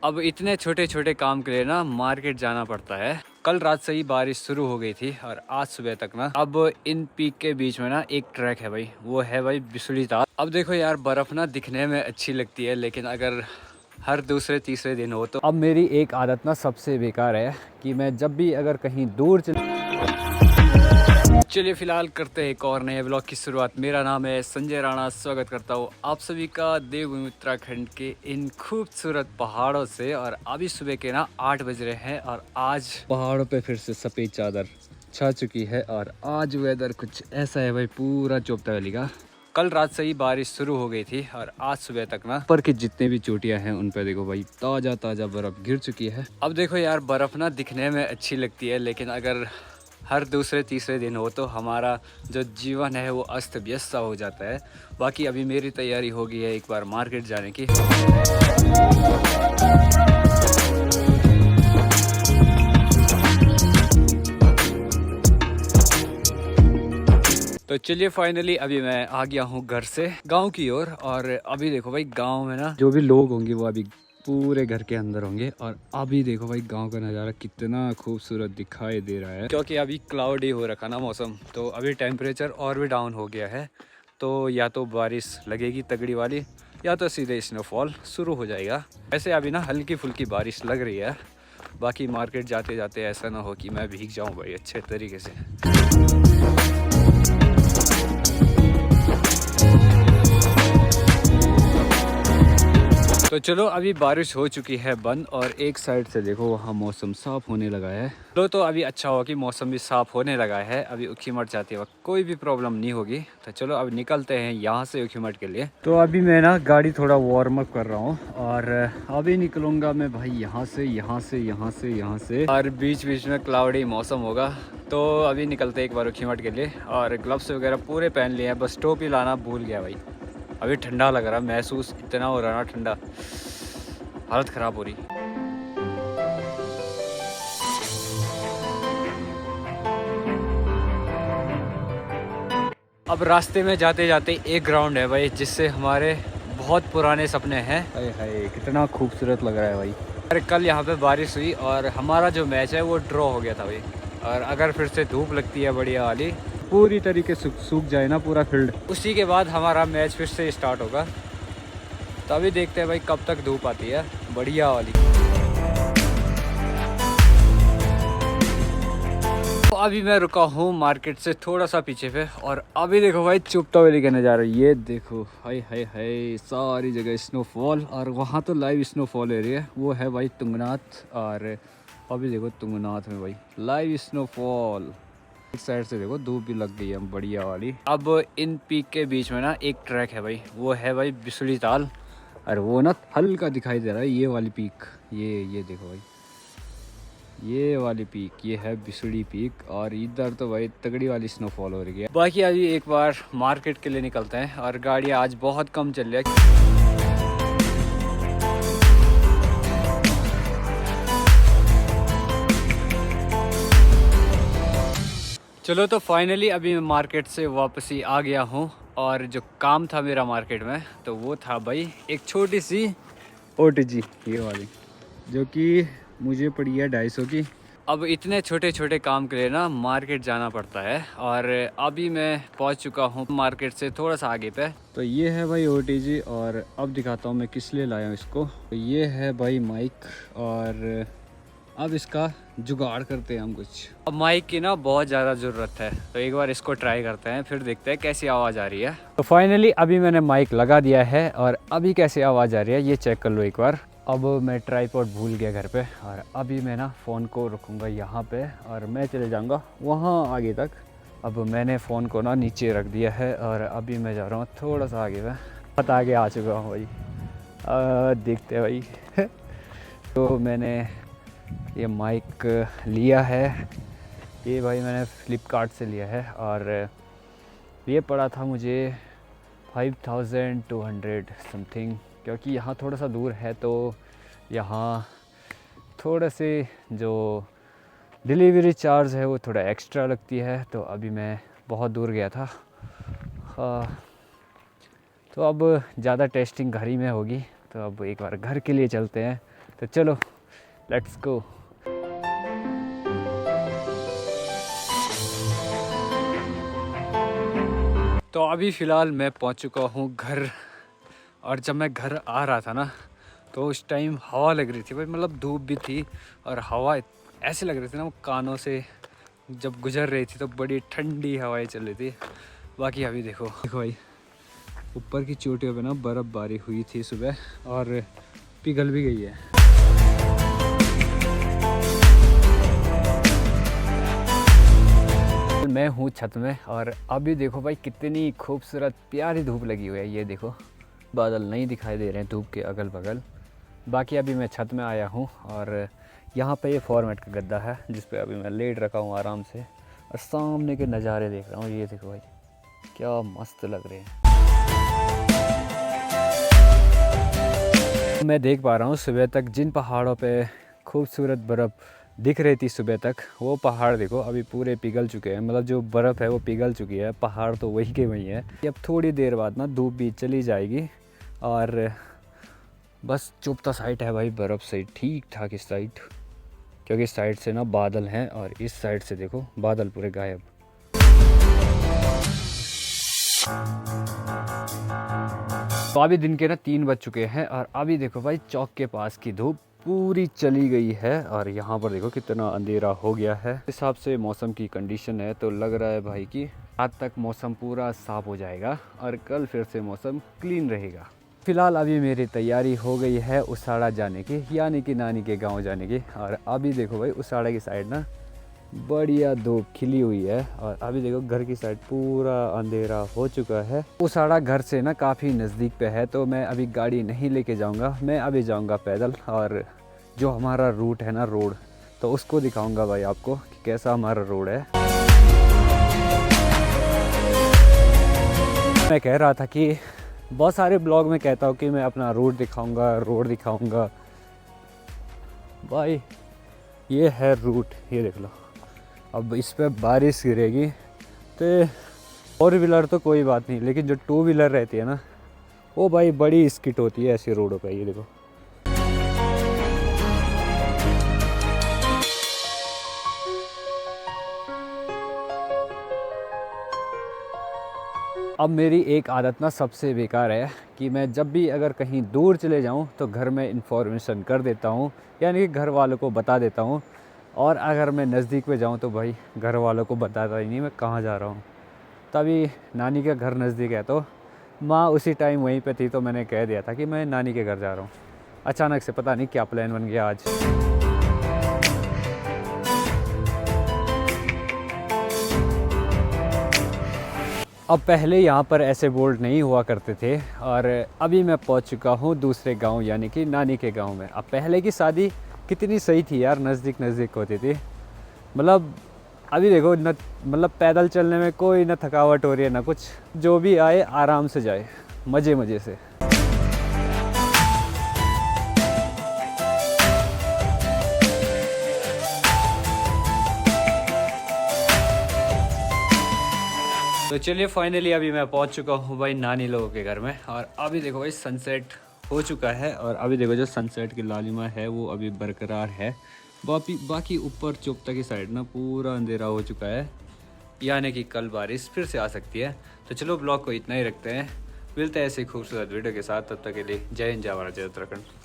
अब इतने छोटे छोटे काम के लिए ना मार्केट जाना पड़ता है। कल रात से ही बारिश शुरू हो गई थी और आज सुबह तक ना अब इन पीक के बीच में ना एक ट्रैक है भाई, वो है भाई बिसुली ताल। अब देखो यार, बर्फ़ ना दिखने में अच्छी लगती है, लेकिन अगर हर दूसरे तीसरे दिन हो तो अब मेरी एक आदत ना सबसे बेकार है कि मैं जब भी अगर कहीं दूर चलिए फ़िलहाल करते हैं एक और नए ब्लॉग की शुरुआत। मेरा नाम है संजय राणा, स्वागत करता हूँ आप सभी का देवभूमि उत्तराखंड के इन खूबसूरत पहाड़ों से। और अभी सुबह के ना 8 बज रहे हैं और आज पहाड़ों पे फिर से सफ़ेद चादर छा चुकी है और आज वेदर कुछ ऐसा है भाई, पूरा चोपता वैली का। कल रात से ही बारिश शुरू हो गई थी और आज सुबह तक ना ऊपर की जितने भी चोटियां हैं उन पे देखो भाई, ताज़ा ताज़ा बर्फ़ गिर चुकी है। अब देखो यार, बर्फ़ ना दिखने में अच्छी लगती है, लेकिन अगर हर दूसरे तीसरे दिन हो तो हमारा जो जीवन है वो अस्त व्यस्त सा हो जाता है। बाकी अभी मेरी तैयारी हो गई है एक बार मार्केट जाने की। तो चलिए फाइनली अभी मैं आ गया हूँ घर से गांव की ओर। और अभी देखो भाई, गांव में ना जो भी लोग होंगे वो अभी पूरे घर के अंदर होंगे। और अभी देखो भाई, गांव का नज़ारा कितना खूबसूरत दिखाई दे रहा है, क्योंकि अभी क्लाउडी हो रखा ना मौसम, तो अभी टेम्परेचर और भी डाउन हो गया है। तो या तो बारिश लगेगी तगड़ी वाली, या तो सीधे स्नोफॉल शुरू हो जाएगा। ऐसे अभी ना हल्की फुल्की बारिश लग रही है। बाकी मार्केट जाते जाते ऐसा ना हो कि मैं भीग जाऊँ भाई अच्छे तरीके से। तो चलो, अभी बारिश हो चुकी है बंद और एक साइड से देखो वहाँ मौसम साफ होने लगा है। तो अभी अच्छा हुआ कि मौसम भी साफ होने लगा है। अभी उखीमठ जाते वक्त कोई भी प्रॉब्लम नहीं होगी। तो चलो अब निकलते हैं यहाँ से उखीमठ के लिए। तो अभी मैं ना गाड़ी थोड़ा वार्म अप कर रहा हूँ और अभी निकलूँगा मैं भाई यहाँ से यहाँ से यहाँ से यहाँ से, और बीच बीच में क्लाउडी मौसम होगा। तो अभी निकलते हैं एक बार उखीमठ के लिए। और ग्लव्स वगैरह पूरे पहन लिए हैं, बस टोपी लाना भूल गया भाई। अभी ठंडा लग रहा, महसूस इतना हो रहा ना ठंडा, हालत ख़राब हो रही। अब रास्ते में जाते जाते एक ग्राउंड है भाई, जिससे हमारे बहुत पुराने सपने हैं। हाय हाय, कितना खूबसूरत लग रहा है भाई। अरे कल यहाँ पे बारिश हुई और हमारा जो मैच है वो ड्रॉ हो गया था भाई। और अगर फिर से धूप लगती है बढ़िया वाली, पूरी तरीके से सूख जाए ना पूरा फील्ड, उसी के बाद हमारा मैच फिर से स्टार्ट होगा। तो अभी देखते हैं भाई कब तक धूप आती है बढ़िया वाली। तो अभी मैं रुका हूँ मार्केट से थोड़ा सा पीछे पे। और अभी देखो भाई, चुपता वैली का नज़ारा ये देखो। हाय हाय हाय, सारी जगह स्नोफॉल। और वहाँ तो लाइव स्नोफॉल एरिया वो है भाई तुंगनाथ। और अभी देखो तुंगनाथ में भाई लाइव स्नोफॉल। इस साइड से देखो धूप भी लग गई है बढ़िया वाली। अब इन पीक के बीच में ना एक ट्रैक है भाई, वो है भाई बिसुली ताल। और वो ना हल्का दिखाई दे रहा है ये वाली पीक, ये देखो भाई, ये वाली पीक ये है बिसुली पीक। और इधर तो भाई तगड़ी वाली स्नोफॉल हो रही है। बाकी अभी एक बार मार्केट के लिए निकलते हैं। और गाड़ियाँ आज बहुत कम चल रही है। चलो, तो फाइनली अभी मैं मार्केट से वापसी आ गया हूँ। और जो काम था मेरा मार्केट में, तो वो था भाई एक छोटी सी OTG ये वाली, जो कि मुझे पड़ी है 250 की। अब इतने छोटे छोटे काम के लिए ना मार्केट जाना पड़ता है। और अभी मैं पहुंच चुका हूं मार्केट से थोड़ा सा आगे पे। तो ये है भाई OTG। और अब दिखाता हूं मैं किस लिए लाया हूं इसको। तो ये है भाई माइक, और अब इसका जुगाड़ करते हैं हम कुछ। अब माइक की ना बहुत ज़्यादा ज़रूरत है, तो एक बार इसको ट्राई करते हैं, फिर देखते हैं कैसी आवाज़ आ रही है। तो फाइनली अभी मैंने माइक लगा दिया है और अभी कैसी आवाज़ आ रही है ये चेक कर लो एक बार। अब मैं ट्राइपॉड भूल गया घर पे, और अभी मैं ना फ़ोन को रखूँगा यहाँ पे और मैं चले जाऊँगा वहाँ आगे तक। अब मैंने फ़ोन को ना नीचे रख दिया है और अभी मैं जा रहा हूँ थोड़ा सा आगे में। पता आगे आ चुका हूँ भाई। देखते हैं भाई। तो मैंने ये माइक लिया है, ये भाई मैंने फ्लिपकार्ट से लिया है। और ये पड़ा था मुझे 5200 समथिंग, क्योंकि यहाँ थोड़ा सा दूर है तो यहाँ थोड़े से जो डिलीवरी चार्ज है वो थोड़ा एक्स्ट्रा लगती है। तो अभी मैं बहुत दूर गया था, तो अब ज़्यादा टेस्टिंग घर ही में होगी। तो अब एक बार घर के लिए चलते हैं। तो चलो लेट्स गो। तो अभी फ़िलहाल मैं पहुंच चुका हूं घर, और जब मैं घर आ रहा था ना तो उस टाइम हवा लग रही थी भाई, मतलब धूप भी थी और हवा ऐसे लग रही थी ना, वो कानों से जब गुजर रही थी तो बड़ी ठंडी हवाएं चल रही थी। बाकी अभी देखो भाई, ऊपर की चोटियों पे ना बर्फ़बारी हुई थी सुबह और पिघल भी गई है। मैं हूँ छत में और अभी देखो भाई कितनी खूबसूरत प्यारी धूप लगी हुई है। ये देखो बादल नहीं दिखाई दे रहे हैं धूप के अगल बगल। बाकी अभी मैं छत में आया हूँ और यहाँ पे ये फॉर्मेट का गद्दा है जिस पे अभी मैं लेट रखा हूँ आराम से, और सामने के नज़ारे देख रहा हूँ। ये देखो भाई क्या मस्त लग रहे हैं। मैं देख पा रहा हूँ सुबह तक जिन पहाड़ों पे खूबसूरत बर्फ़ दिख रही थी सुबह तक, वो पहाड़ देखो अभी पूरे पिघल चुके हैं। मतलब जो बर्फ़ है वो पिघल चुकी है, पहाड़ तो वही के वही है। अब थोड़ी देर बाद ना धूप भी चली जाएगी और बस चुपता साइड है भाई बर्फ़ से ठीक ठाक इस साइड, क्योंकि इस साइड से ना बादल हैं और इस साइड से देखो बादल पूरे गायब। तो अभी दिन के ना 3 बज चुके हैं और अभी देखो भाई चौक के पास की धूप पूरी चली गई है और यहाँ पर देखो कितना अंधेरा हो गया है। इस हिसाब से मौसम की कंडीशन है तो लग रहा है भाई कि आज तक मौसम पूरा साफ हो जाएगा और कल फिर से मौसम क्लीन रहेगा। फ़िलहाल अभी मेरी तैयारी हो गई है उसाड़ा जाने की, यानी कि नानी के गांव जाने की। और अभी देखो भाई उसाड़ा की साइड ना बढ़िया धूप खिली हुई है और अभी देखो घर की साइड पूरा अंधेरा हो चुका है। उसाड़ा घर से ना काफ़ी नज़दीक पे है तो मैं अभी गाड़ी नहीं लेके जाऊंगा, मैं अभी जाऊंगा पैदल। और जो हमारा रूट है ना रोड, तो उसको दिखाऊंगा भाई आपको कि कैसा हमारा रोड है। मैं कह रहा था कि बहुत सारे ब्लॉग में कहता हूँ कि मैं अपना रोड दिखाऊंगा भाई। ये है रूट, ये देख लो। अब इस पर बारिश गिरेगी तो 4 व्हीलर तो कोई बात नहीं, लेकिन जो 2 व्हीलर रहती है ना वो भाई बड़ी स्किट होती है ऐसी रोडों पे। ये देखो अब मेरी एक आदत ना सबसे बेकार है कि मैं जब भी अगर कहीं दूर चले जाऊं तो घर में इन्फॉर्मेशन कर देता हूं, यानी कि घर वालों को बता देता हूं। और अगर मैं नज़दीक में जाऊं तो भाई घर वालों को बताता ही नहीं मैं कहाँ जा रहा हूं। तभी नानी का घर नज़दीक है तो माँ उसी टाइम वहीं पे थी तो मैंने कह दिया था कि मैं नानी के घर जा रहा हूँ। अचानक से पता नहीं क्या प्लान बन गया आज। अब पहले यहाँ पर ऐसे बोर्ड नहीं हुआ करते थे और अभी मैं पहुँच चुका हूँ दूसरे गांव, यानी कि नानी के गांव में। अब पहले की शादी कितनी सही थी यार, नज़दीक नज़दीक होती थी। मतलब अभी देखो न, मतलब पैदल चलने में कोई ना थकावट हो रही है ना कुछ, जो भी आए आराम से जाए मज़े मज़े से। तो चलिए फाइनली अभी मैं पहुंच चुका हूं भाई नानी लोगों के घर में और अभी देखो भाई सनसेट हो चुका है और अभी देखो जो सनसेट की लालिमा है वो अभी बरकरार है। बाकी ऊपर चोपता की साइड ना पूरा अंधेरा हो चुका है, यानी कि कल बारिश फिर से आ सकती है। तो चलो ब्लॉग को इतना ही रखते हैं, मिलते हैं ऐसे खूबसूरत वीडियो के साथ। तब तक के लिए जय हिंद, जय भारत, जय उत्तराखंड।